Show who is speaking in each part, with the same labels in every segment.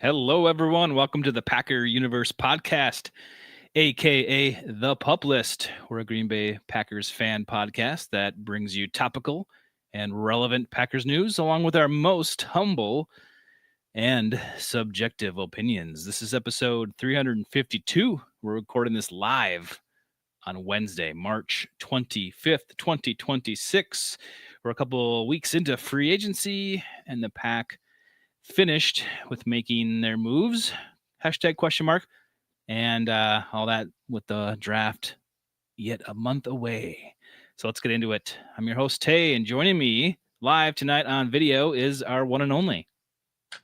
Speaker 1: Hello, everyone. Welcome to the Packer Universe podcast, aka The Pup List. We're a Green Bay Packers fan podcast that brings you topical and relevant Packers news, along with our most humble and subjective opinions. This is episode 352. We're recording this live on Wednesday, March 25th, 2026. We're a couple weeks into free agency, and the Pack finished with making their moves, hashtag question mark, and all that with the draft yet a month away. So let's get into it. I'm your host, Tay, and joining me live tonight on video is our one and only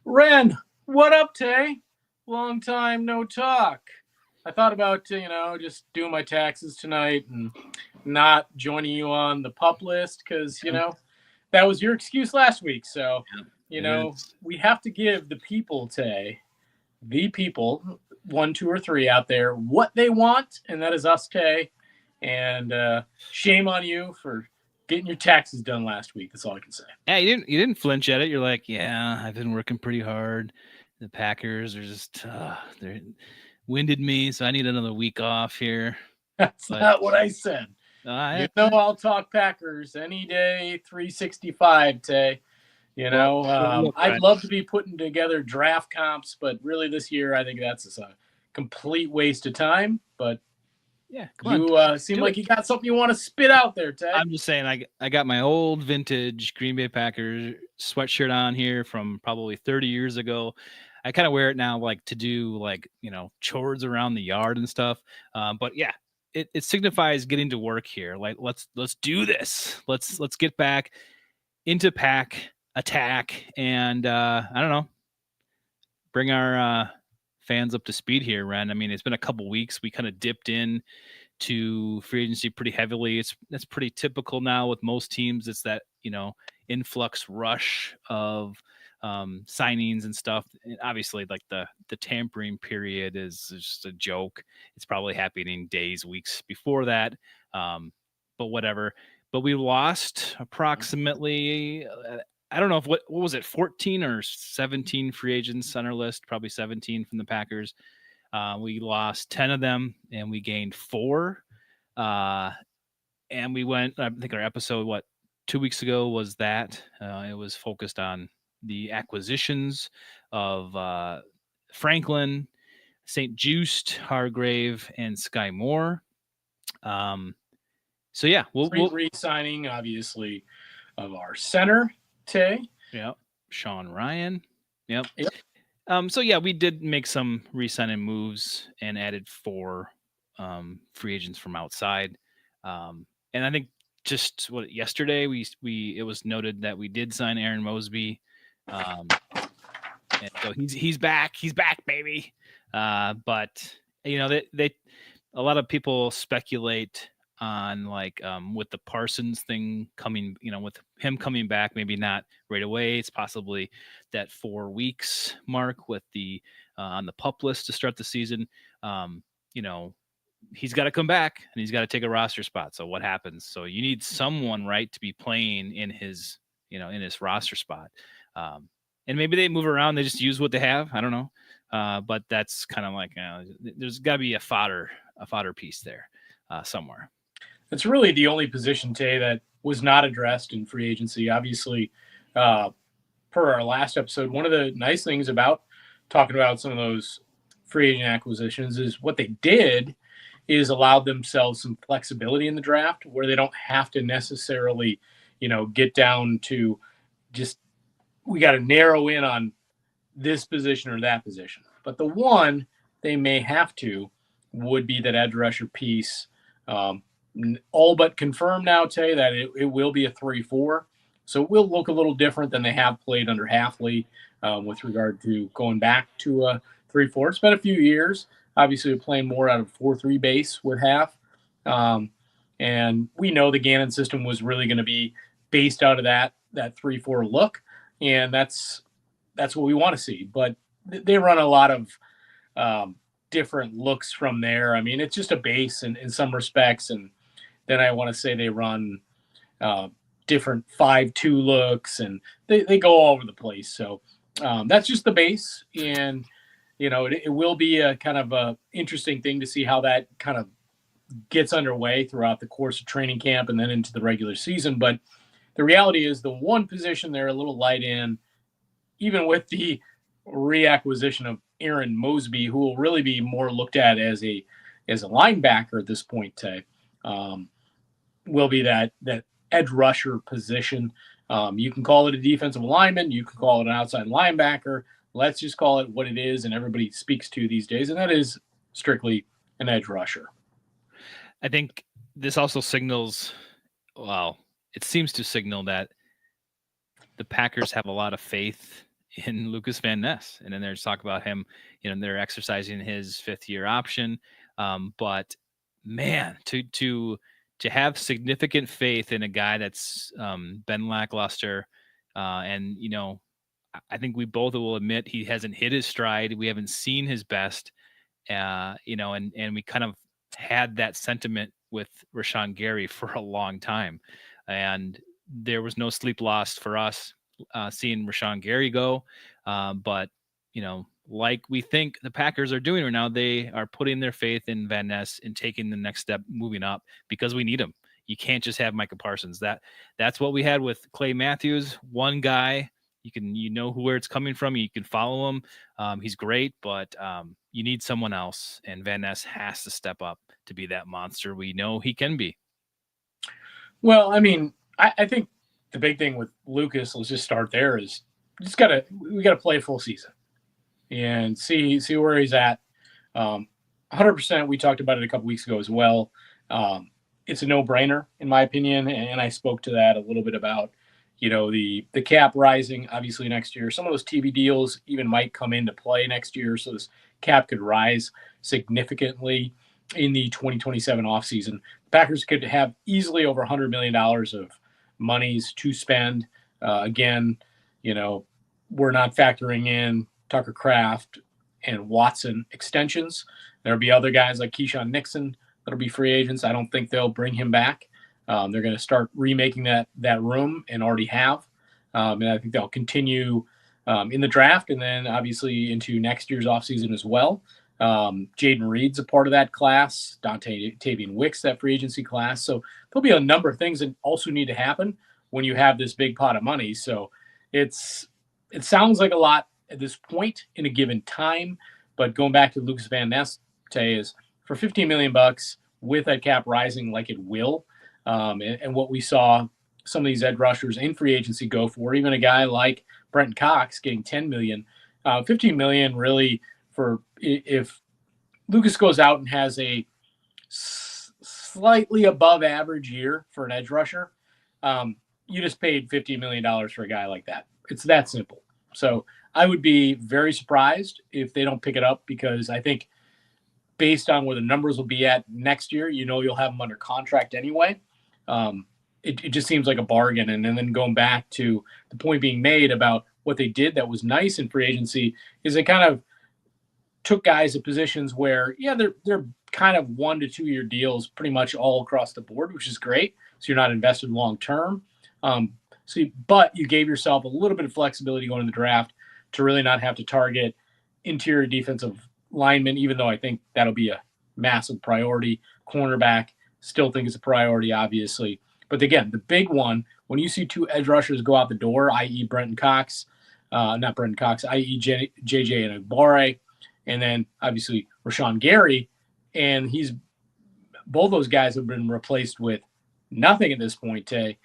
Speaker 2: Ren. What up, Tay? Long time no talk. I thought about, just doing my taxes tonight and not joining you on the pup list because, that was your excuse last week. So, we have to give the people, Tay, the people, 1, 2, or 3 out there, what they want, and that is us, Tay. And shame on you for getting your taxes done last week. That's all I can say.
Speaker 1: Yeah, you didn't flinch at it. You're like, yeah, I've been working pretty hard. The Packers are just they're winded me, so I need another week off here.
Speaker 2: That's not what I said. I'll talk Packers any day, 365, Tay. I'd love to be putting together draft comps, but really this year I think that's a complete waste of time. But
Speaker 1: yeah,
Speaker 2: you seem like you got something you want to spit out there, Tay.
Speaker 1: I'm just saying, I got my old vintage Green Bay Packers sweatshirt on here from probably 30 years ago. I kind of wear it now, like to do chores around the yard and stuff. But yeah, it signifies getting to work here. Like let's do this. Let's get back into pack attack and I don't know, bring our fans up to speed here, Ren. I mean, it's been a couple weeks. We kind of dipped in to free agency pretty heavily. That's pretty typical now with most teams. It's that, influx rush of signings and stuff. And obviously, like the tampering period is just a joke. It's probably happening days, weeks before that. But whatever. But we lost approximately, I don't know if what was it, 14 or 17 free agents on our list, probably 17 from the Packers. We lost 10 of them and we gained 4. And we went, I think our episode, 2 weeks ago was that. It was focused on the acquisitions of Franklin, St. Just, Hargrave, and Sky Moore. So yeah, we'll
Speaker 2: re-signing obviously of our center, Tay.
Speaker 1: Yep. Sean Ryan. Yep. So yeah, we did make some re-signing moves and added 4 free agents from outside. And I think just yesterday it was noted that we did sign Aaron Mosby. And so he's back. He's back, baby. But they a lot of people speculate on with the Parsons thing coming, with him coming back, maybe not right away. It's possibly that 4 weeks mark with the on the pup list to start the season. He's got to come back and he's got to take a roster spot. So what happens? So you need someone, right, to be playing in his, in his roster spot. And maybe they move around. They just use what they have. I don't know. But that's kind of like, there's got to be a fodder piece there somewhere.
Speaker 2: It's really the only position, Tay, that was not addressed in free agency. Obviously, per our last episode, one of the nice things about talking about some of those free agent acquisitions is what they did is allowed themselves some flexibility in the draft where they don't have to necessarily, get down to just we got to narrow in on this position or that position. But the one they may have to would be that edge rusher piece. All but confirmed now, Tay, that it will be a 3-4. So it will look a little different than they have played under Halfley with regard to going back to a 3-4. It's been a few years. Obviously, we're playing more out of 4-3 base with Half. And we know the Gannon system was really going to be based out of that 3-4 look. And that's what we want to see. But they run a lot of different looks from there. I mean, it's just a base in some respects. And then I want to say they run different 5-2 looks, and they go all over the place. So That's just the base, and it will be a kind of a interesting thing to see how that kind of gets underway throughout the course of training camp and then into the regular season. But the reality is the one position they're a little light in, even with the reacquisition of Aaron Mosby, who will really be more looked at as a linebacker at this point, um, will be that edge rusher position. You can call it a defensive lineman, you can call it an outside linebacker. Let's just call it what it is, and everybody speaks to these days, and that is strictly an edge rusher.
Speaker 1: I think this also signals, well, it seems to signal that the Packers have a lot of faith in Lucas Van Ness. And then there's talk about him, they're exercising his 5th-year option. But man, to have significant faith in a guy that's been lackluster, and I think we both will admit he hasn't hit his stride. We haven't seen his best, and we kind of had that sentiment with Rashawn Gary for a long time, and there was no sleep lost for us seeing Rashawn Gary go. But, like we think the Packers are doing right now, they are putting their faith in Van Ness and taking the next step, moving up, because we need him. You can't just have Micah Parsons. That's what we had with Clay Matthews. One guy, you know where it's coming from. You can follow him. He's great, but you need someone else, and Van Ness has to step up to be that monster we know he can be.
Speaker 2: Well, I mean, I think the big thing with Lucas, let's just start there, is we gotta play a full season and see where he's at. 100%. We talked about it a couple weeks ago as well. It's a no-brainer in my opinion, and I spoke to that a little bit about the cap rising obviously next year. Some of those TV deals even might come into play next year, so this cap could rise significantly in the 2027 offseason. The Packers could have easily over $100 million of monies to spend. Again, we're not factoring in Tucker Kraft and Watson extensions. There'll be other guys like Keyshawn Nixon that'll be free agents. I don't think they'll bring him back. They're going to start remaking that room, and already have. And I think they'll continue in the draft, and then obviously into next year's offseason as well. Jaden Reed's a part of that class. Tavian Wicks, that free agency class. So there'll be a number of things that also need to happen when you have this big pot of money. So it sounds like a lot at this point in a given time, but going back to Lucas Van Ness, is for $15 million with that cap rising like it will, and what we saw some of these edge rushers in free agency go for, even a guy like Brenton Cox getting $10 million, $15 million really for if Lucas goes out and has a slightly above average year for an edge rusher, you just paid $15 million for a guy like that. It's that simple. So I would be very surprised if they don't pick it up, because I think based on where the numbers will be at next year, you'll have them under contract anyway. It just seems like a bargain. And then going back to the point being made about what they did that was nice in free agency is they kind of took guys at positions where, they're kind of 1 to 2 year deals pretty much all across the board, which is great. So you're not invested long term. But you gave yourself a little bit of flexibility going in the draft to really not have to target interior defensive linemen, even though I think that'll be a massive priority. Cornerback, still think it's a priority, obviously. But again, the big one, when you see 2 edge rushers go out the door, i.e. Brenton Cox, not Brenton Cox, i.e. JJ and Agbare, and then obviously Rashawn Gary, and both those guys have been replaced with nothing at this point, Tay.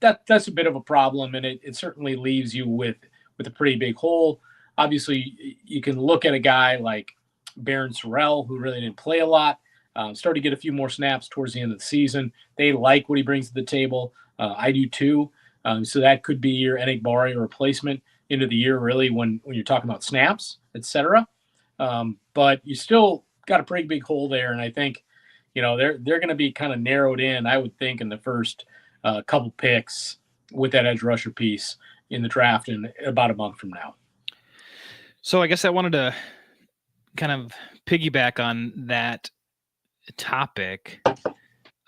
Speaker 2: That's a bit of a problem, and it certainly leaves you with a pretty big hole. Obviously, you can look at a guy like Baron Sorrell, who really didn't play a lot, started to get a few more snaps towards the end of the season. They like what he brings to the table. I do too. So that could be your Enagbare replacement into the year, really, when you're talking about snaps, etc. But you still got a pretty big hole there, and I think they're going to be kind of narrowed in, I would think, in the first couple picks with that edge rusher piece in the draft in about a month from now.
Speaker 1: So I guess I wanted to kind of piggyback on that topic.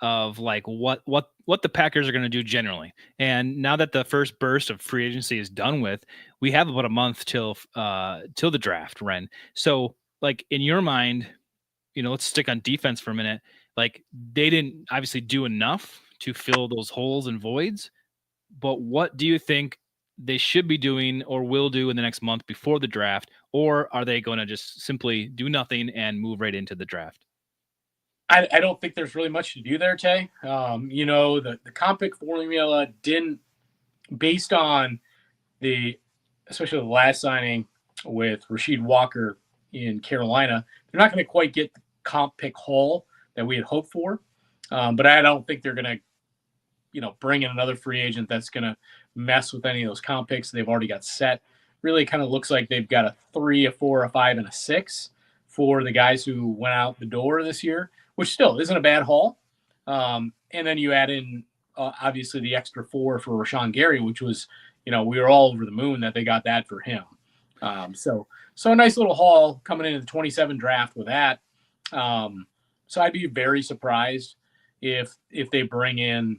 Speaker 1: of like what the Packers are going to do generally. And now that the first burst of free agency is done with, we have about a month till the draft, Ren. So like in your mind, let's stick on defense for a minute. Like they didn't obviously do enough to fill those holes and voids, but what do you think they should be doing or will do in the next month before the draft? Or are they going to just simply do nothing and move right into the draft?
Speaker 2: I don't think there's really much to do there, Tay. The comp pick formula didn't, based on especially the last signing with Rasheed Walker in Carolina, they're not going to quite get the comp pick haul that we had hoped for. But I don't think they're going to, bring in another free agent that's going to mess with any of those comp picks they've already got set. Really kind of looks like they've got a 3, a 4, a 5, and a 6 for the guys who went out the door this year, which still isn't a bad haul. And then you add in, obviously, the extra 4 for Rashawn Gary, which was, we were all over the moon that they got that for him. So a nice little haul coming into the 27 draft with that. So I'd be very surprised if they bring in,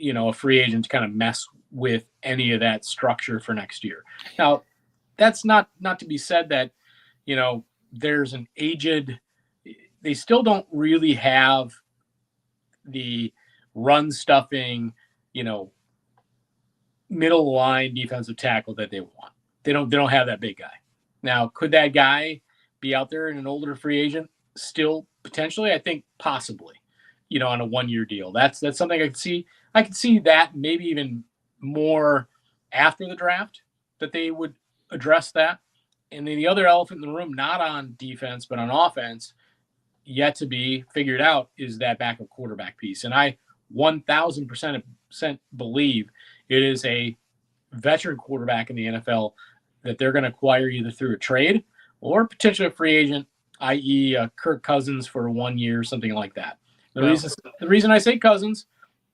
Speaker 2: a free agent to kind of mess with any of that structure for next year. Now, that's not to be said that, there's an aged – they still don't really have the run stuffing, middle line defensive tackle that they want. They don't have that big guy. Now, could that guy be out there in an older free agent still potentially? I think possibly, on a 1-year deal. That's something I could see. I could see that maybe even more after the draft that they would address that. And then the other elephant in the room, not on defense, but on offense, yet to be figured out, is that backup quarterback piece. And I 1,000% believe it is a veteran quarterback in the NFL that they're going to acquire either through a trade or potentially a free agent, i.e. Kirk Cousins for 1 year, something like that. The reason I say Cousins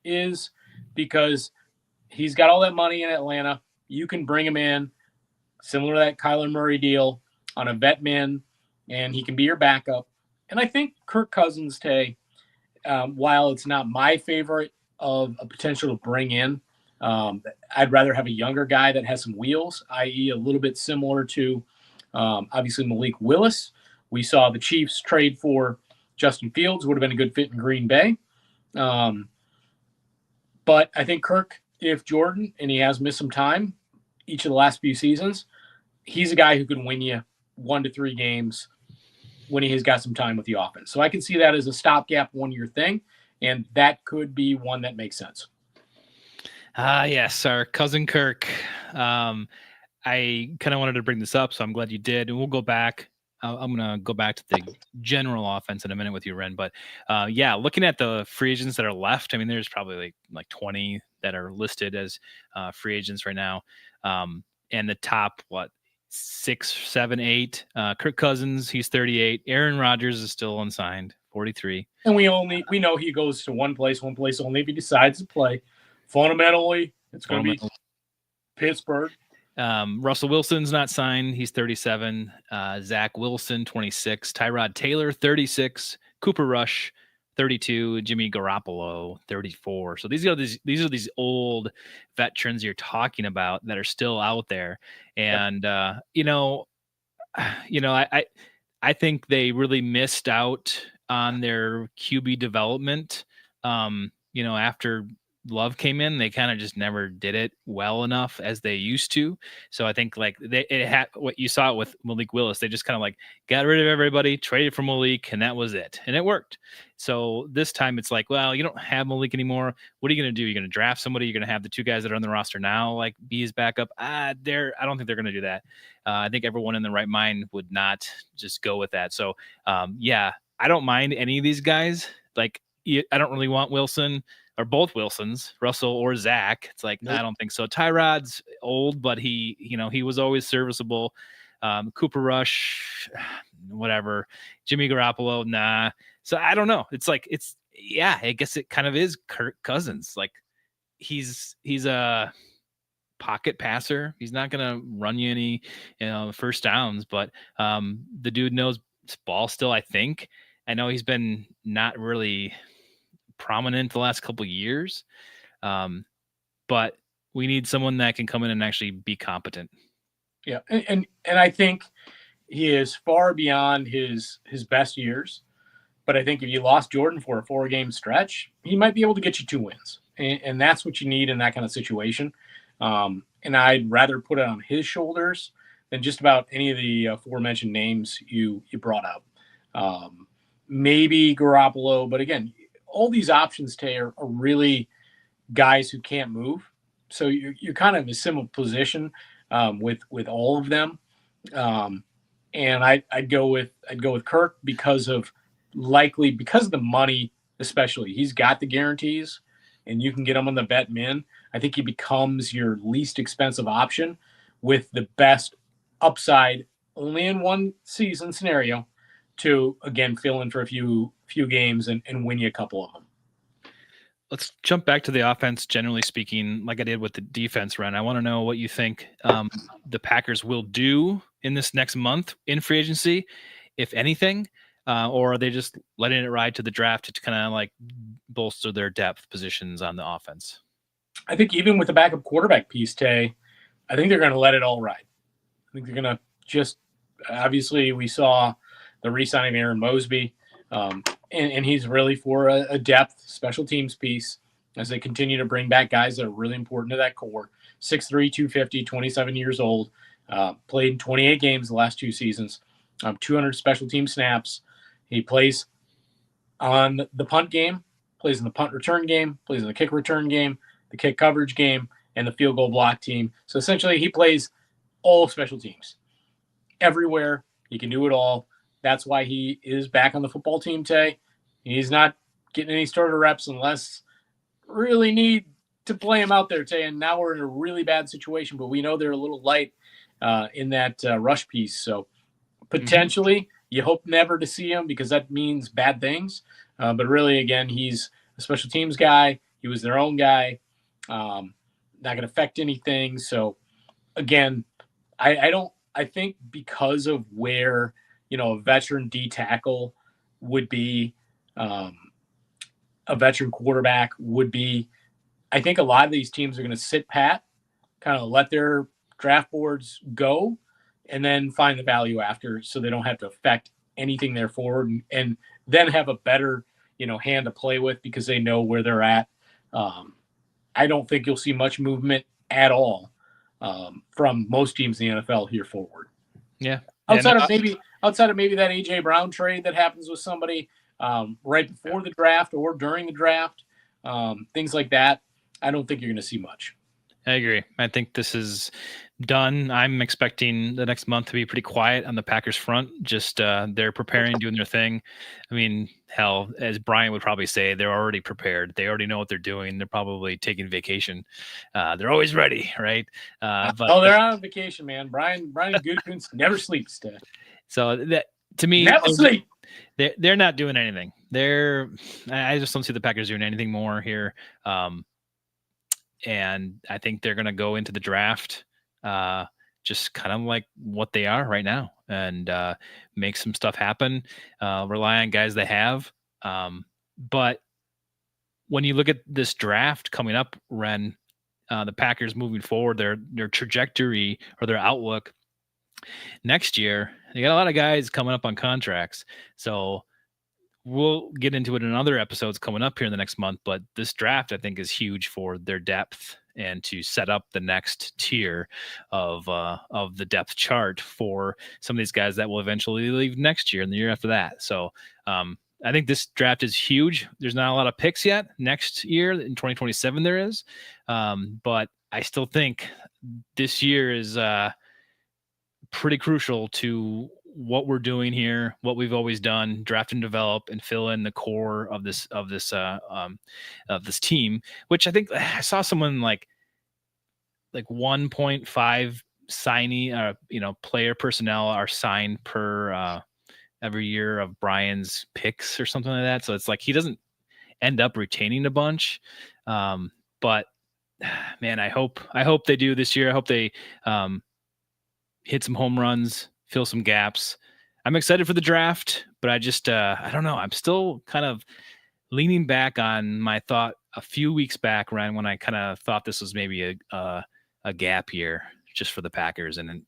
Speaker 2: is because he's got all that money in Atlanta. You can bring him in, similar to that Kyler Murray deal, on a vet min, and he can be your backup. And I think Kirk Cousins, Tay, while it's not my favorite of a potential to bring in, I'd rather have a younger guy that has some wheels, i.e. a little bit similar to, obviously, Malik Willis. We saw the Chiefs trade for Justin Fields, would have been a good fit in Green Bay. But I think Kirk, if Jordan, and he has missed some time each of the last few seasons, he's a guy who can win you 1 to 3 games when he has got some time with the offense. So I can see that as a stopgap 1-year thing, and that could be one that makes sense.
Speaker 1: Yes, our cousin Kirk. I kind of wanted to bring this up, so I'm glad you did. And we'll go back. I'm going to go back to the general offense in a minute with you, Ren. But looking at the free agents that are left, I mean, there's probably like 20 that are listed as free agents right now. And the top, 6, 7, 8. Kirk Cousins, he's 38. Aaron Rodgers is still unsigned, 43.
Speaker 2: And we know he goes to one place only if he decides to play. Fundamentally, it's going to be Pittsburgh.
Speaker 1: Russell Wilson's not signed. He's 37. Zach Wilson, 26. Tyrod Taylor, 36. Cooper Rush, 32. Jimmy Garoppolo, 34. So these are these old veterans you're talking about that are still out there. And I think they really missed out on their QB development. After Love came in, they kind of just never did it well enough as they used to. So I think like it had what you saw with Malik Willis. They just kind of like got rid of everybody, traded for Malik, and that was it. And it worked. So this time it's like, well, you don't have Malik anymore. What are you going to do? You're going to draft somebody. You're going to have the 2 guys that are on the roster now, like be his backup. I don't think they're going to do that. I think everyone in the right mind would not just go with that. So I don't mind any of these guys. Like I don't really want Wilson or both Wilsons, Russell or Zach. It's like, nope. I don't think so. Tyrod's old, but he was always serviceable. Cooper Rush, whatever. Jimmy Garoppolo, nah. So I don't know. It's like, I guess it kind of is Kirk Cousins. Like he's a pocket passer. He's not going to run you any, first downs, but the dude knows ball still, I think. I know he's been not really prominent the last couple of years. But we need someone that can come in and actually be competent.
Speaker 2: Yeah, and I think he is far beyond his best years. But I think if you lost Jordan for a 4-game stretch, he might be able to get you 2 wins, and that's what you need in that kind of situation. And I'd rather put it on his shoulders than just about any of the aforementioned names you brought up. Maybe Garoppolo, but again, all these options, Tay, are really guys who can't move. So you're kind of in a similar position with all of them. And I'd go with Kirk because of the money, especially. He's got the guarantees, and you can get him on the vet min. I think he becomes your least expensive option with the best upside, only in one season scenario, to again fill in for a few games and win you a couple of them.
Speaker 1: Let's jump back to the offense, generally speaking, like I did with the defense run. I want to know what you think the Packers will do in this next month in free agency, if anything, or are they just letting it ride to the draft to kind of like bolster their depth positions on the offense?
Speaker 2: I think even with the backup quarterback piece, Tay, I think they're going to let it all ride. I think they're going to just – obviously we saw the re-signing of Aaron Mosby. And he's really for a depth special teams piece as they continue to bring back guys that are really important to that core. 6'3", 250, 27 years old, played in 28 games the last 2 seasons, 200 special team snaps. He plays on the punt game, plays in the punt return game, plays in the kick return game, the kick coverage game, and the field goal block team. So essentially he plays all special teams. Everywhere, he can do it all. That's why he is back on the football team, Tay. He's not getting any starter reps unless really need to play him out there, Tay. And now we're in a really bad situation, but we know they're a little light in that rush piece. So potentially you hope never to see him because that means bad things. But really, again, he's a special teams guy. He was their own guy. Not going to affect anything. So, again, I think because of where – a veteran D tackle would be, a veteran quarterback would be. I think a lot of these teams are going to sit pat, kind of let their draft boards go, and then find the value after so they don't have to affect anything there forward and then have a better, hand to play with because they know where they're at. I don't think you'll see much movement at all from most teams in the NFL here forward.
Speaker 1: Yeah.
Speaker 2: Outside of maybe that A.J. Brown trade that happens with somebody right before the draft or during the draft, things like that, I don't think you're going to see much.
Speaker 1: I agree. I think this is done. I'm expecting the next month to be pretty quiet on the Packers front. Just they're preparing, doing their thing. I mean, hell, as Brian would probably say, they're already prepared. They already know what they're doing. They're probably taking vacation. They're always ready, right?
Speaker 2: But they're on vacation, man. Brian Gutekunst never sleeps.
Speaker 1: So that to me,
Speaker 2: never sleep.
Speaker 1: They're not doing anything. I just don't see the Packers doing anything more here. And I think they're going to go into the draft just kind of like what they are right now and make some stuff happen, rely on guys they have. But when you look at this draft coming up, Ren, the Packers moving forward, their trajectory or their outlook next year, they got a lot of guys coming up on contracts. So we'll get into it in other episodes coming up here in the next month, but this draft I think is huge for their depth and to set up the next tier of the depth chart for some of these guys that will eventually leave next year and the year after that. So I think this draft is huge. There's not a lot of picks yet. Next year in 2027 there is, but I still think this year is pretty crucial to what we're doing here, what we've always done, draft and develop and fill in the core of this team, which I think I saw someone like 1.5 signee, player personnel are signed per every year of Brian's picks or something like that. So it's like he doesn't end up retaining a bunch. But man, I hope they do this year. I hope they hit some home runs, fill some gaps. I'm excited for the draft, but I just I don't know. I'm still kind of leaning back on my thought a few weeks back, Ren, when I kind of thought this was maybe a gap year just for the Packers, and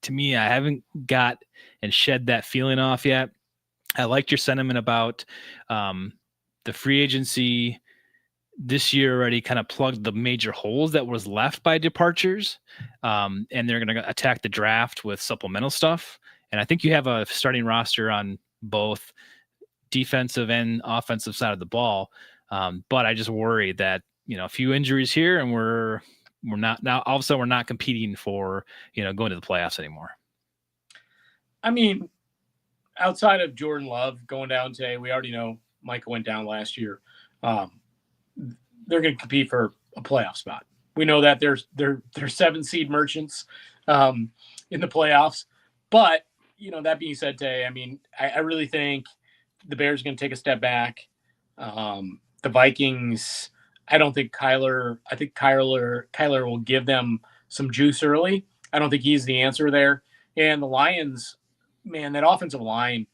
Speaker 1: to me, I haven't got and shed that feeling off yet. I liked your sentiment about the free agency this year already kind of plugged the major holes that was left by departures, and they're going to attack the draft with supplemental stuff. And I think you have a starting roster on both defensive and offensive side of the ball. But I just worry that, a few injuries here and we're not now, all of a sudden we're not competing for, going to the playoffs anymore.
Speaker 2: I mean, outside of Jordan Love going down today, we already know Michael went down last year. They're going to compete for a playoff spot. We know that they're 7 seed merchants in the playoffs. But, that being said, Tay, I mean, I really think the Bears are going to take a step back. The Vikings, I don't think Kyler will give them some juice early. I don't think he's the answer there. And the Lions, man, that offensive line,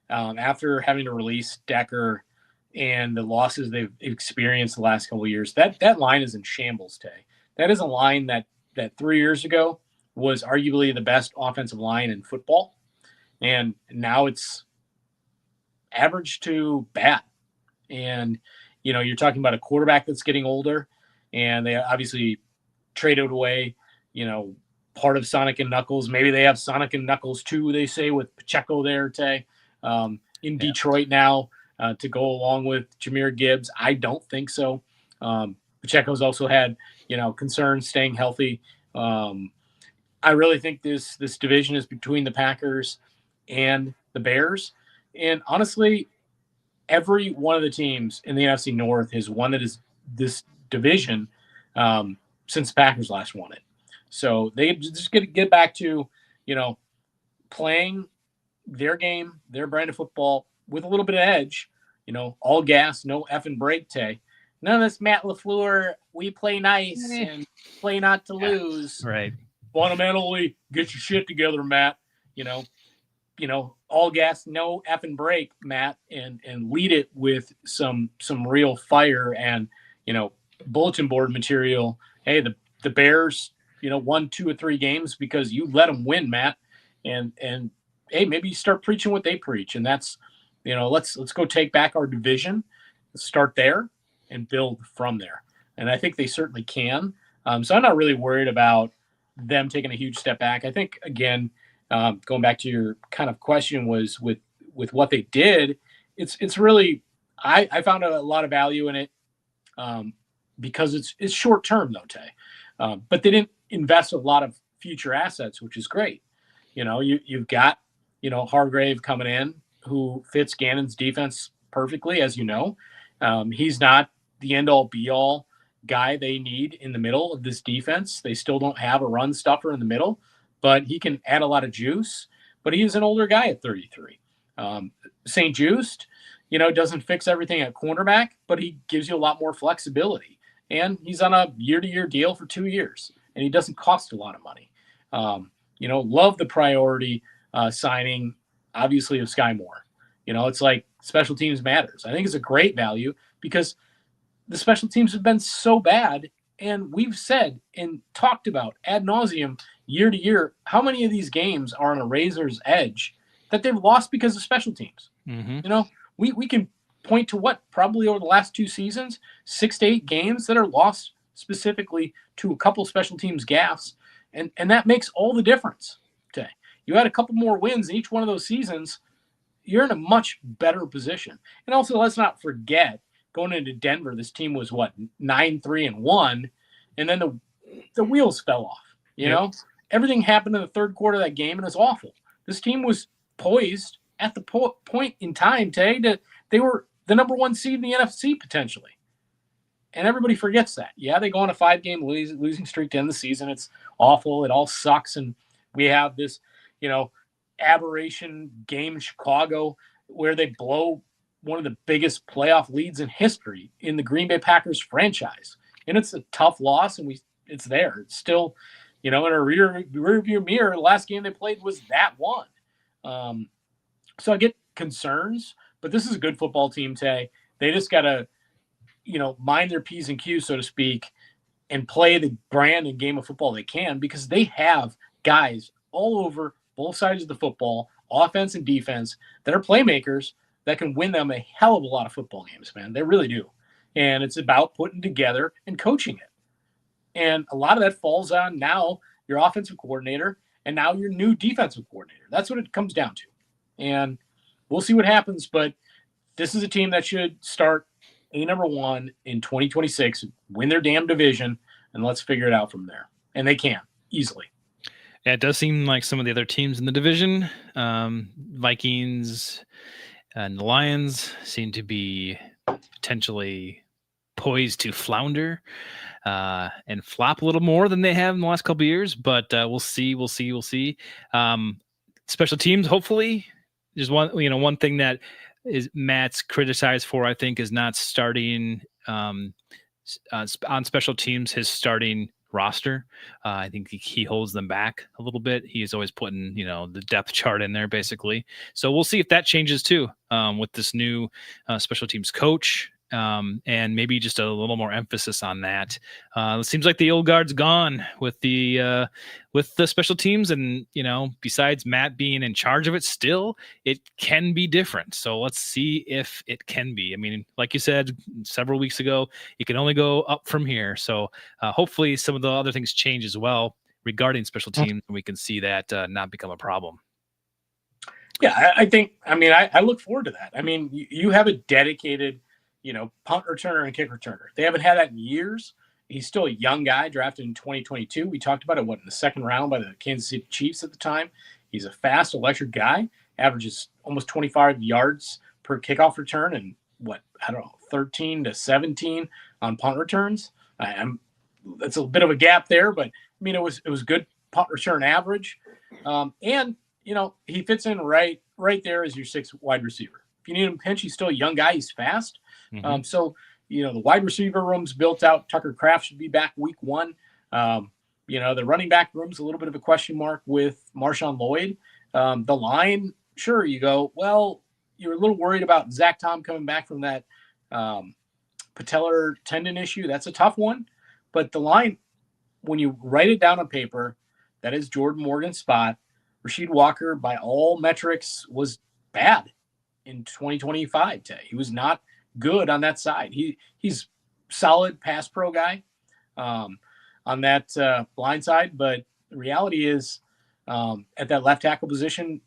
Speaker 2: after having to release Decker and the losses they've experienced the last couple of years, that line is in shambles, Tay. That is a line that 3 years ago was arguably the best offensive line in football. And now it's average to bad. And, you're talking about a quarterback that's getting older, and they obviously traded away, part of Sonic and Knuckles. Maybe they have Sonic and Knuckles too, they say, with Pacheco there, Tay, in Detroit now. To go along with Jahmyr Gibbs. I don't think so. Pacheco's also had, concerns staying healthy. I really think this division is between the Packers and the Bears. And honestly, every one of the teams in the NFC North has won this division since the Packers last won it. So they just get back to, playing their game, their brand of football, with a little bit of edge, all gas, no effing break, Tay. None of this Matt LaFleur, we play nice and play not to lose.
Speaker 1: Right.
Speaker 2: Fundamentally, get your shit together, Matt. All gas, no effing break, Matt, and lead it with some real fire and, bulletin board material. Hey, the Bears, won 2 or 3 games because you let them win, Matt. And hey, maybe you start preaching what they preach, and that's, let's go take back our division, start there, and build from there. And I think they certainly can. So I'm not really worried about them taking a huge step back. I think, again, going back to your kind of question was with what they did, it's really, I found a lot of value in it because it's short term though, Tay. But they didn't invest a lot of future assets, which is great. You've got, Hargrave coming in, who fits Gannon's defense perfectly, as you know. He's not the end-all, be-all guy they need in the middle of this defense. They still don't have a run stuffer in the middle, but he can add a lot of juice. But he is an older guy at 33. St. Juste, doesn't fix everything at cornerback, but he gives you a lot more flexibility. And he's on a year-to-year deal for 2 years, and he doesn't cost a lot of money. Love the priority signing, obviously, of Sky Moore. It's like special teams matters. I think it's a great value because the special teams have been so bad, and we've said and talked about ad nauseum year to year how many of these games are on a razor's edge that they've lost because of special teams. Mm-hmm. We can point to what probably over the last 2 seasons, 6 to 8 games that are lost specifically to a couple special teams gaffes, and that makes all the difference. Okay, you had a couple more wins in each one of those seasons, you're in a much better position. And also, let's not forget, going into Denver, this team was 9-3-1, and then the wheels fell off. You know, everything happened in the third quarter of that game, and it's awful. This team was poised at the point in time, Tay, that they were the number 1 seed in the NFC potentially. And everybody forgets that. Yeah, they go on a 5-game losing streak to end the season. It's awful. It all sucks. And we have this, aberration game in Chicago where they blow one of the biggest playoff leads in history in the Green Bay Packers franchise. And it's a tough loss, and it's there. It's still, in a rear view mirror, the last game they played was that one. So I get concerns, but this is a good football team, Tay. They just got to, mind their P's and Q's, so to speak, and play the brand and game of football they can, because they have guys all over both sides of the football, offense and defense, that are playmakers that can win them a hell of a lot of football games, man. They really do. And it's about putting together and coaching it. And a lot of that falls on now your offensive coordinator and now your new defensive coordinator. That's what it comes down to. And we'll see what happens, but this is a team that should start a number one in 2026, win their damn division, and let's figure it out from there. And they can easily.
Speaker 1: Yeah, it does seem like some of the other teams in the division, Vikings and the Lions, seem to be potentially poised to flounder and flop a little more than they have in the last couple of years. But we'll see. Special teams, hopefully, there's one thing that is Matt's criticized for, I think, is not starting on special teams his starting roster. I think he holds them back a little bit. He's always putting the depth chart in there, basically. So we'll see if that changes too with this new special teams coach. And maybe just a little more emphasis on that. It seems like the old guard's gone with the special teams, and besides Matt being in charge of it, still it can be different. So let's see if it can be. I mean, like you said several weeks ago, you can only go up from here. So hopefully some of the other things change as well regarding special teams, and we can see that not become a problem.
Speaker 2: Yeah, I look forward to that. I mean, you have a dedicated punt returner and kick returner. They haven't had that in years. He's still a young guy, drafted in 2022. We talked about it, in the second round by the Kansas City Chiefs at the time. He's a fast, electric guy, averages almost 25 yards per kickoff return and 13 to 17 on punt returns. That's a bit of a gap there, but it was good punt return average. And he fits in right there as your sixth wide receiver. If you need him pinch, he's still a young guy. He's fast. Mm-hmm. So the wide receiver room's built out. Tucker Kraft should be back week 1. The running back room's a little bit of a question mark with Marshawn Lloyd. The line, sure, you go, well, you're a little worried about Zach Tom coming back from that patellar tendon issue. That's a tough one. But the line, when you write it down on paper, that is Jordan Morgan's spot. Rasheed Walker, by all metrics, was bad in 2025. He was not good on that side. He's solid pass pro guy on that blind side, but the reality is at that left tackle position,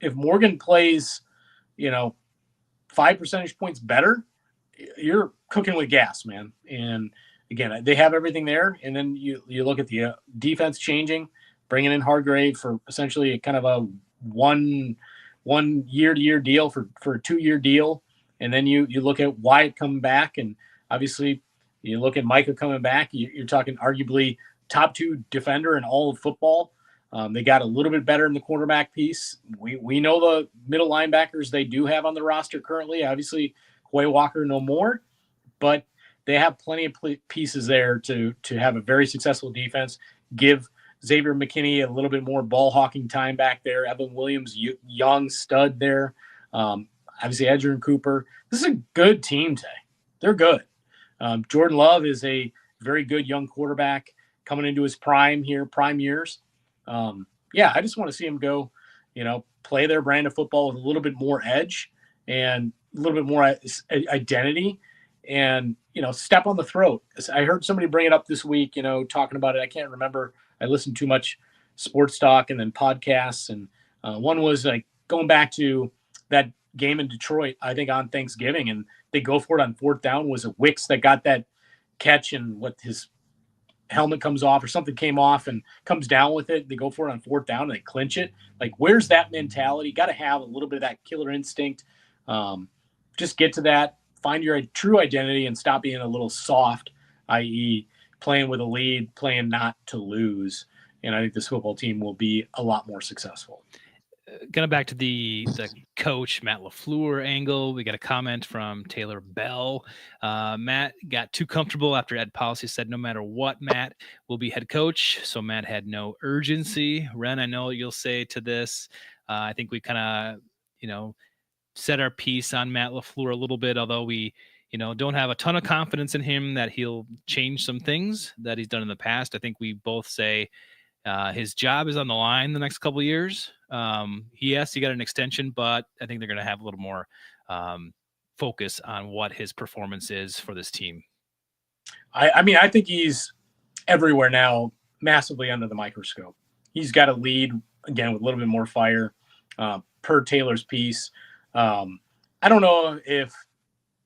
Speaker 2: if Morgan plays 5 percentage points better, you're cooking with gas, man. And again, they have everything there, and then you look at the defense changing, bringing in Hargrave for essentially kind of a one year-to-year deal for a 2-year deal. And then you look at Wyatt coming back, and obviously you look at Micah coming back. You're talking arguably top 2 defender in all of football. They got a little bit better in the quarterback piece. We know the middle linebackers they do have on the roster currently. Obviously, Quay Walker no more, but they have plenty of pieces there to have a very successful defense. Give Xavier McKinney a little bit more ball hawking time back there. Evan Williams, young stud there. Obviously, Edgerrin Cooper. This is a good team today. They're good. Jordan Love is a very good young quarterback coming into his prime years. I just want to see him go, play their brand of football with a little bit more edge and a little bit more identity and, step on the throat. I heard somebody bring it up this week, talking about it. I can't remember. I listened to much sports talk and then podcasts. And one was like going back to that game in Detroit, I think on Thanksgiving, and they go for it on 4th down. Was it Wicks that got that catch and what his helmet comes off or something came off and comes down with it? They go for it on 4th down and they clinch it. Like, where's that mentality? Got to have a little bit of that killer instinct. Just get to that, find your true identity and stop being a little soft, i.e. playing with a lead, playing not to lose. And I think this football team will be a lot more successful.
Speaker 1: Going back to the coach Matt LaFleur angle, we got a comment from Taylor Bell. Matt got too comfortable after Ed Policy said no matter what, Matt will be head coach. So Matt had no urgency. Ren, I know you'll say to this. I think we kind of, said our piece on Matt LaFleur a little bit, although we, don't have a ton of confidence in him that he'll change some things that he's done in the past. I think we both say his job is on the line the next couple of years. He got an extension, but I think they're going to have a little more focus on what his performance is for this team.
Speaker 2: I mean, I think he's everywhere now, massively under the microscope. He's got to lead, again, with a little bit more fire, per Taylor's piece. I don't know if,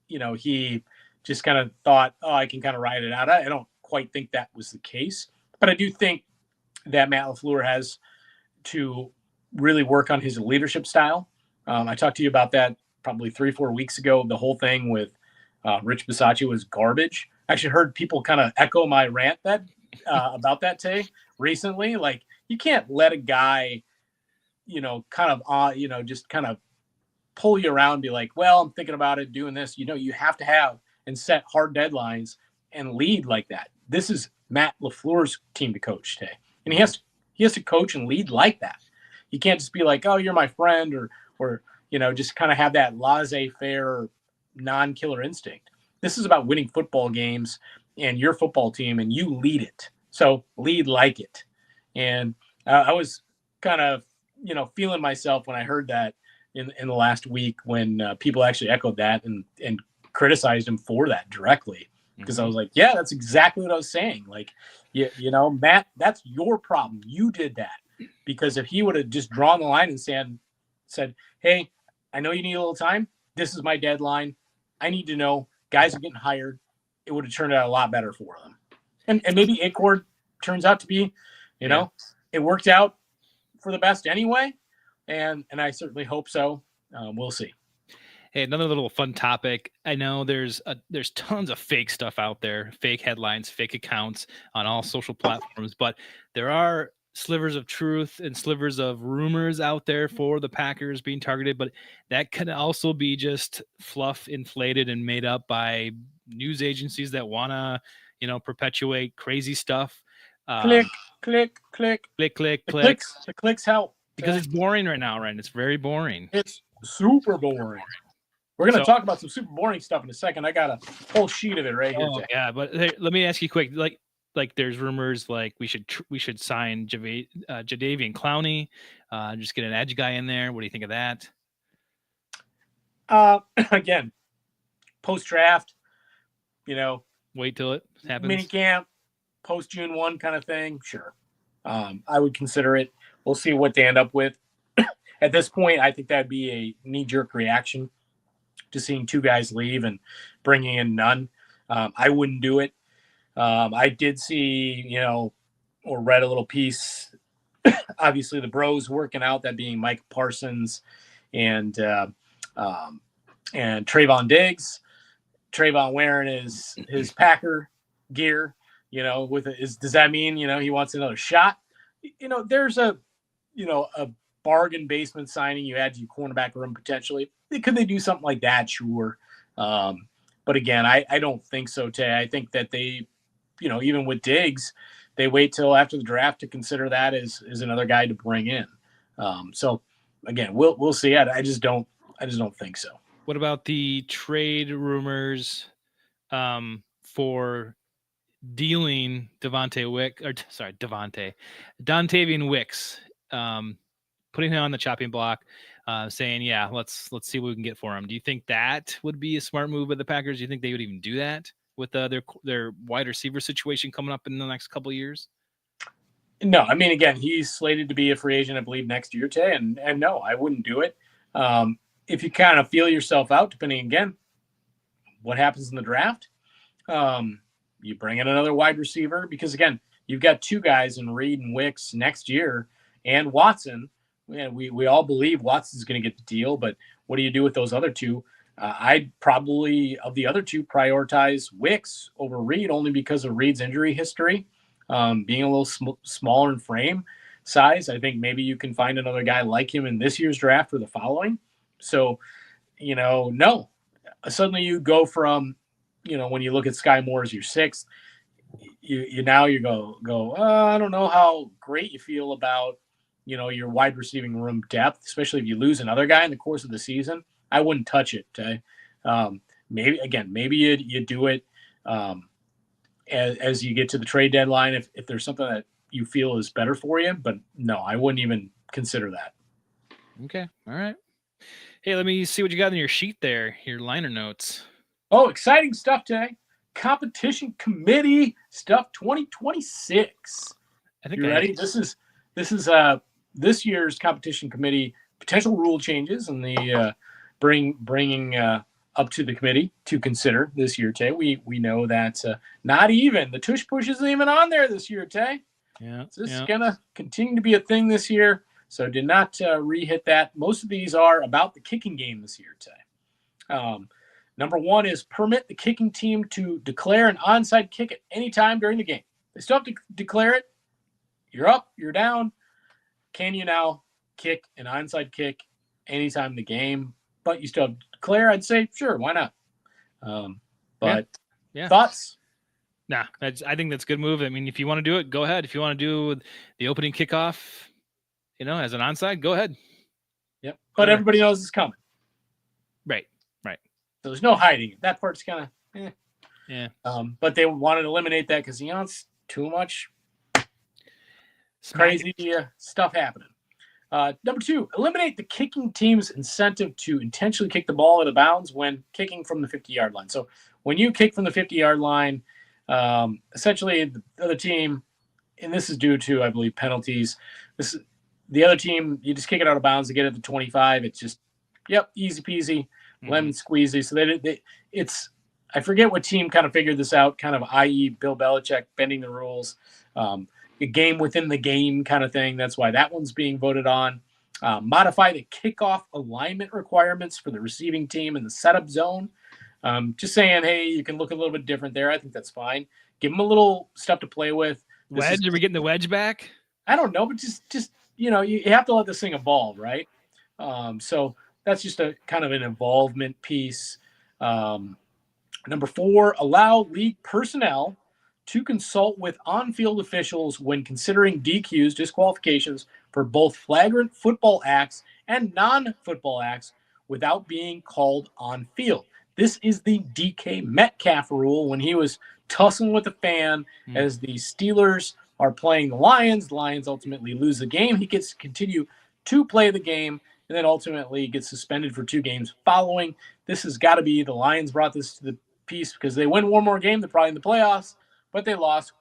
Speaker 2: he just kind of thought, oh, I can kind of ride it out. I don't quite think that was the case. But I do think that Matt LaFleur has to really work on his leadership style. I talked to you about that probably 3-4 weeks ago. The whole thing with Rich Bisaccia was garbage. I actually heard people kind of echo my rant about that, Tay, recently. Like, you can't let a guy, just kind of pull you around and be like, well, I'm thinking about it, doing this. You have to have and set hard deadlines and lead like that. This is Matt LaFleur's team to coach, Tay. And he has to coach and lead like that. You can't just be like, oh, you're my friend, or just kind of have that laissez-faire, non-killer instinct. This is about winning football games and your football team, and you lead it. So lead like it. And I was kind of, feeling myself when I heard that in the last week when people actually echoed that and criticized him for that directly. Because I was like, yeah, that's exactly what I was saying. Like, Matt, that's your problem. You did that. Because if he would have just drawn the line and said, hey, I know you need a little time. This is my deadline. I need to know. Guys are getting hired. It would have turned out a lot better for them. And maybe Acord turns out to be, it worked out for the best anyway. And I certainly hope so. We'll see.
Speaker 1: Hey, another little fun topic. I know there's tons of fake stuff out there, fake headlines, fake accounts on all social platforms, but there are slivers of truth and slivers of rumors out there for the Packers being targeted, but that can also be just fluff inflated and made up by news agencies that want to, perpetuate crazy stuff.
Speaker 2: Click, click, click.
Speaker 1: Click, click,
Speaker 2: the
Speaker 1: click.
Speaker 2: The clicks help.
Speaker 1: Because it's boring right now, Ren. It's very boring.
Speaker 2: It's super boring. We're going to talk about some super boring stuff in a second. I got a whole sheet of it right here.
Speaker 1: Yeah, but hey, let me ask you quick. Like there's rumors like we should sign Jadeveon Clowney, just get an edge guy in there. What do you think of that?
Speaker 2: Again, post draft,
Speaker 1: wait till it happens.
Speaker 2: Mini camp, post June 1 kind of thing. Sure, I would consider it. We'll see what they end up with. At this point, I think that'd be a knee-jerk reaction to seeing two guys leave and bringing in none. I wouldn't do it. I did see, or read a little piece, obviously the bros working out, that being Mike Parsons and Trayvon Diggs. Trayvon wearing his Packer gear, does that mean, he wants another shot? There's a bargain basement signing you add to your cornerback room potentially. Could they do something like that? Sure. But again, I don't think so, Tay. I think that they, even with Diggs, they wait till after the draft to consider that as another guy to bring in. So again, we'll see. I just don't think so.
Speaker 1: What about the trade rumors for dealing Dontavian Wicks, putting him on the chopping block, saying, yeah, let's see what we can get for him. Do you think that would be a smart move by the Packers? Do you think they would even do that with their wide receiver situation coming up in the next couple of years?
Speaker 2: No, I mean, again, he's slated to be a free agent, I believe, next year, Tay, and no, I wouldn't do it. If you kind of feel yourself out, depending, again, what happens in the draft, you bring in another wide receiver because, again, you've got two guys in Reed and Wicks next year and Watson. And we all believe Watson's going to get the deal, but what do you do with those other two? I'd probably, of the other two, prioritize Wicks over Reed only because of Reed's injury history, being a little smaller in frame size. I think maybe you can find another guy like him in this year's draft or the following. So, no. Suddenly you go from, when you look at Sky Moore as your sixth, you go, I don't know how great you feel about, your wide receiving room depth, especially if you lose another guy in the course of the season. I wouldn't touch it. Tay. Maybe you do it as you get to the trade deadline if there's something that you feel is better for you. But no, I wouldn't even consider that.
Speaker 1: Okay. All right. Hey, let me see what you got in your sheet there, your liner notes.
Speaker 2: Oh, exciting stuff today. Competition committee stuff 2026.
Speaker 1: I think
Speaker 2: You ready? This is this year's competition committee potential rule changes and the bringing up to the committee to consider this year, Tay. We know that not even the tush push isn't even on there this year, Tay.
Speaker 1: Yeah.
Speaker 2: So this is gonna continue to be a thing this year. So did not re-hit that. Most of these are about the kicking game this year, Tay. Number one is permit the kicking team to declare an onside kick at any time during the game. They still have to declare it. You're up, you're down. Can you now kick an onside kick anytime in the game? But you still have to declare. I'd say, sure, why not? But
Speaker 1: yeah.
Speaker 2: Thoughts?
Speaker 1: Nah, I think that's a good move. I mean, if you want to do it, go ahead. If you want to do the opening kickoff, as an onside, go ahead.
Speaker 2: Yep. But everybody knows it's coming.
Speaker 1: Right.
Speaker 2: So there's no hiding it. That part's kind of
Speaker 1: Yeah.
Speaker 2: But they wanted to eliminate that because it's too much crazy stuff happening. Number two, eliminate the kicking team's incentive to intentionally kick the ball out of bounds when kicking from the 50-yard line. So when you kick from the 50-yard line, essentially the other team, and this is due to, I believe, penalties. The other team, you just kick it out of bounds to get it to 25. It's just, easy peasy, lemon squeezy. So I forget what team kind of figured this out, kind of i.e. Bill Belichick bending the rules. A game within the game kind of thing. That's why that one's being voted on. Modify the kickoff alignment requirements for the receiving team in the setup zone. Just saying, hey, you can look a little bit different there. I think that's fine. Give them a little stuff to play with.
Speaker 1: Wedge? Are we getting the wedge back?
Speaker 2: I don't know, but just you have to let this thing evolve, right? So that's just a kind of an involvement piece. Number four, allow league personnel to consult with on-field officials when considering DQs, disqualifications, for both flagrant football acts and non-football acts without being called on field. This is the DK Metcalf rule when he was tussling with a fan as the Steelers are playing the Lions. The Lions ultimately lose the game. He gets to continue to play the game and then ultimately gets suspended for 2 games following. This has got to be the Lions brought this to the piece because they win one more game. They're probably in the playoffs. But they lost.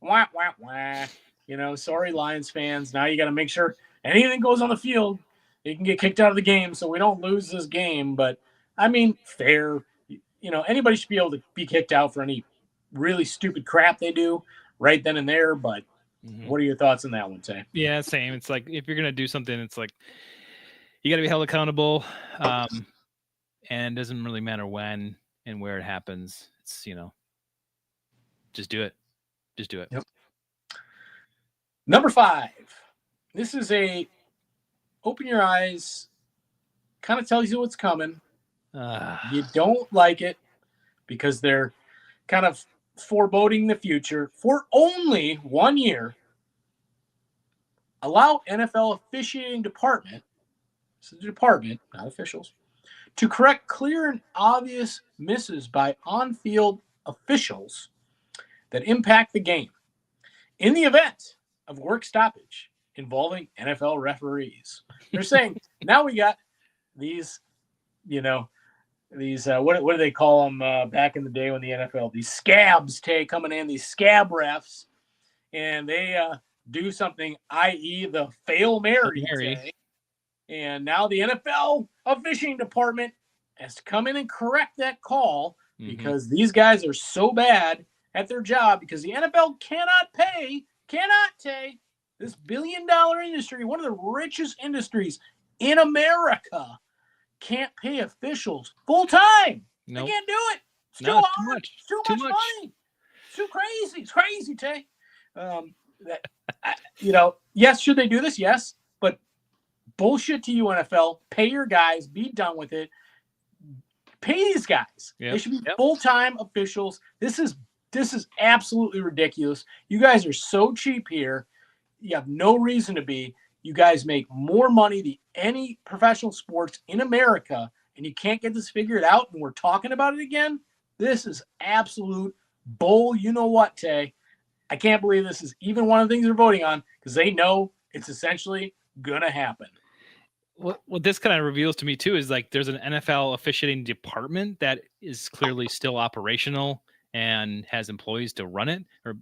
Speaker 2: Wah, wah, wah. Sorry, Lions fans. Now you got to make sure anything goes on the field, you can get kicked out of the game so we don't lose this game. But, I mean, fair. Anybody should be able to be kicked out for any really stupid crap they do right then and there. But what are your thoughts on that one, Tay?
Speaker 1: Yeah, same. It's like if you're going to do something, it's like you got to be held accountable. And it doesn't really matter when and where it happens. It's, just do it. Just do it.
Speaker 2: Yep. Number 5. This is a open your eyes, kind of tells you what's coming. You don't like it because they're kind of foreboding the future. For only 1 year, allow NFL officiating department, this is the department, not officials, to correct clear and obvious misses by on-field officials that impact the game in the event of work stoppage involving NFL referees. They're saying now we got these, what do they call them back in the day when the NFL, these scabs, coming in, these scab refs, and they do something, i.e. the Fail Mary. And now the NFL officiating department has to come in and correct that call because these guys are so bad at their job because the NFL cannot pay this billion-dollar industry, one of the richest industries in America, can't pay officials full-time.
Speaker 1: Nope.
Speaker 2: They can't do it. It's
Speaker 1: too
Speaker 2: hard.
Speaker 1: much.
Speaker 2: It's too much money. It's too crazy. It's crazy, Tay. Yes, should they do this? Yes. But bullshit to you, NFL. Pay your guys. Be done with it. Pay these guys. Yep. They should be full-time officials. This is absolutely ridiculous. You guys are so cheap here. You have no reason to be. You guys make more money than any professional sports in America, and you can't get this figured out, and we're talking about it again. This is absolute bull. You know what, Tay? I can't believe this is even one of the things they're voting on because they know it's essentially going to happen.
Speaker 1: What this kind of reveals to me too is like there's an NFL officiating department that is clearly still operational and has employees to run it or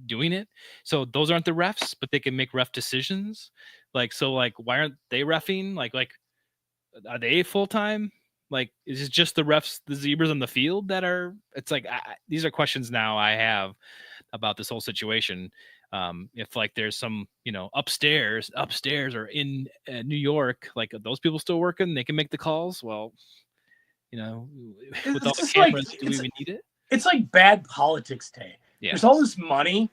Speaker 1: doing it. So those aren't the refs, but they can make ref decisions. Like why aren't they reffing? Like are they full time? Like is it just the refs, the zebras on the field that are? It's like these are questions now I have about this whole situation. If like there's some upstairs or in New York, like those people still working, they can make the calls. Well, with all the cameras, do we even need it?
Speaker 2: It's like bad politics, Tay. Yeah. There's all this money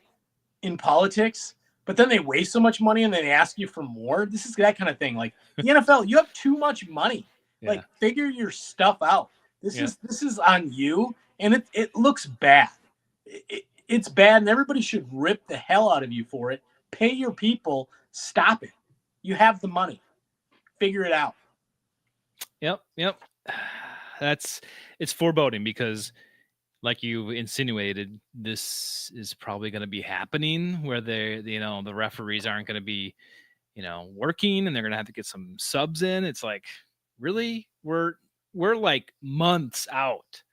Speaker 2: in politics, but then they waste so much money and then they ask you for more. This is that kind of thing. Like the NFL, you have too much money. Yeah. Like figure your stuff out. This is on you, and it looks bad. It's bad, and everybody should rip the hell out of you for it. Pay your people. Stop it. You have the money. Figure it out.
Speaker 1: Yep. It's foreboding because, like you insinuated, this is probably going to be happening where the referees aren't going to be, working, and they're going to have to get some subs in. It's like, really? We're like months out.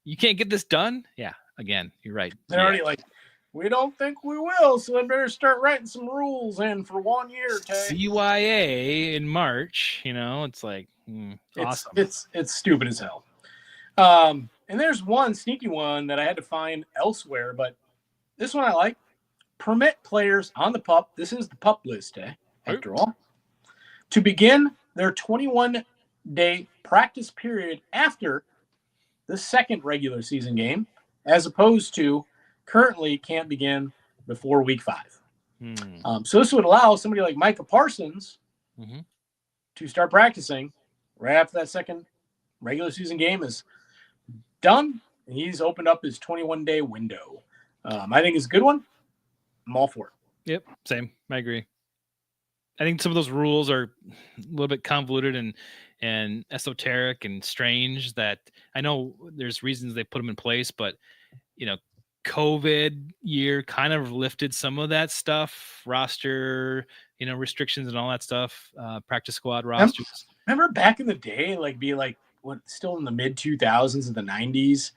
Speaker 1: You can't get this done? Yeah. Again, you're right.
Speaker 2: They're already like, we don't think we will, so I better start writing some rules in for 1 year, Tay.
Speaker 1: CYA in March, it's like awesome.
Speaker 2: It's stupid as hell. And there's one sneaky one that I had to find elsewhere, but this one I like. Permit players on the PUP, this is the PUP list, after all, to begin their 21-day practice period after the second regular season game, as opposed to currently can't begin before week 5. So this would allow somebody like Micah Parsons to start practicing right after that second regular season game is done, and he's opened up his 21-day window. I think it's a good one. I'm all for it.
Speaker 1: Yep, same. I agree. I think some of those rules are a little bit convoluted and esoteric and strange that I know there's reasons they put them in place, but COVID year kind of lifted some of that stuff, roster, restrictions and all that stuff, practice squad rosters.
Speaker 2: Remember back in the day, still in the mid 2000s and the 90s,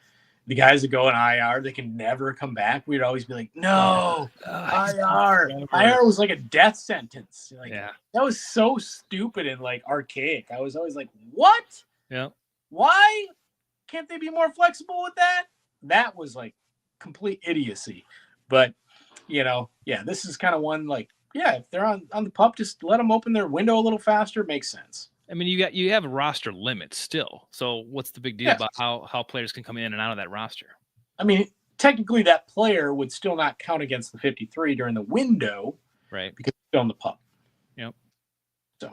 Speaker 2: the guys that go in IR, they can never come back. We'd always be like, no, IR. IR was like a death sentence. That was so stupid and archaic. I was always like, what?
Speaker 1: Yeah.
Speaker 2: Why can't they be more flexible with that? That was complete idiocy. But, this is kind of one if they're on the PUP, just let them open their window a little faster. Makes sense.
Speaker 1: I mean, you have roster limits still. So what's the big deal about how players can come in and out of that roster?
Speaker 2: I mean, technically that player would still not count against the 53 during the window.
Speaker 1: Right.
Speaker 2: Because it's still on the PUP.
Speaker 1: Yep.
Speaker 2: So,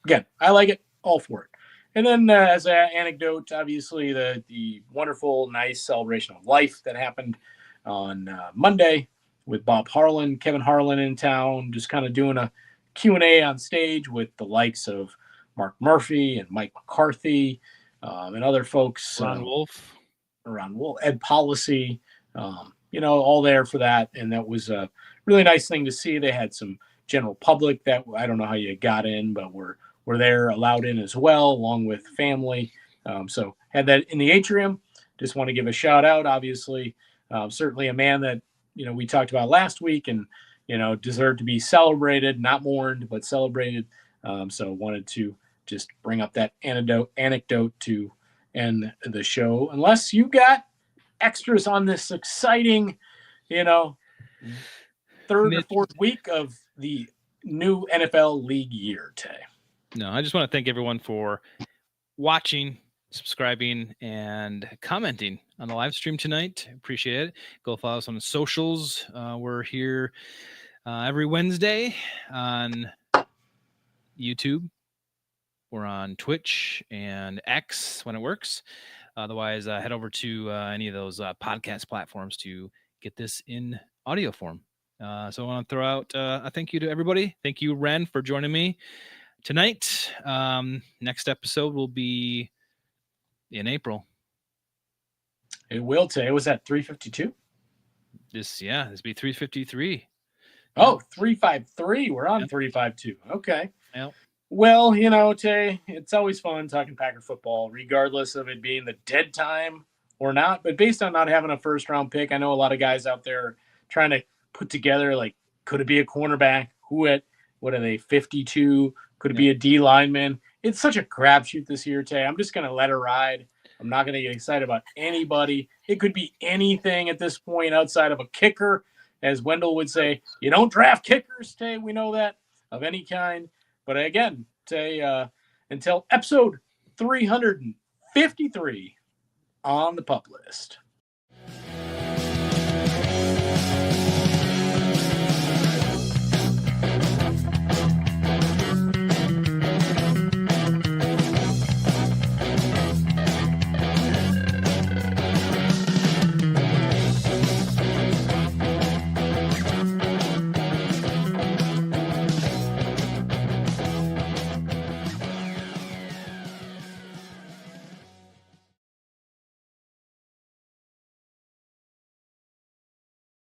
Speaker 2: again, I like it. All for it. And then as an anecdote, obviously the wonderful, nice celebration of life that happened on Monday with Bob Harlan, Kevin Harlan in town, just kind of doing a Q&A on stage with the likes of Mark Murphy and Mike McCarthy and other folks.
Speaker 1: Ron Wolf,
Speaker 2: Ed Policy, all there for that. And that was a really nice thing to see. They had some general public that I don't know how you got in, but were there allowed in as well, along with family. So had that in the atrium. Just want to give a shout out, obviously. Certainly a man that, we talked about last week and, deserved to be celebrated, not mourned, but celebrated. So wanted to just bring up that anecdote to end the show. Unless you got extras on this exciting, third or fourth week of the new NFL league year, Tay.
Speaker 1: No, I just want to thank everyone for watching, subscribing, and commenting on the live stream tonight. Appreciate it. Go follow us on the socials. We're here every Wednesday on YouTube. We're on Twitch and X when it works. Otherwise, head over to any of those podcast platforms to get this in audio form. So I want to throw out a thank you to everybody. Thank you, Ren, for joining me. tonight. Next episode will be in April.
Speaker 2: It will, Tay. Was that 352?
Speaker 1: This will be 353.
Speaker 2: Oh, 353. We're on
Speaker 1: Yep.
Speaker 2: 352. Okay.
Speaker 1: Yep.
Speaker 2: Well, Tay, it's always fun talking Packer football, regardless of it being the dead time or not. But based on not having a first round pick, I know a lot of guys out there are trying to put together, like, could it be a cornerback? What are they, 52? Could it be a D lineman? It's such a crapshoot this year, Tay. I'm just going to let it ride. I'm not going to get excited about anybody. It could be anything at this point outside of a kicker. As Wendell would say, you don't draft kickers, Tay. We know that, of any kind. But again, Tay, until episode 353 on the pup list.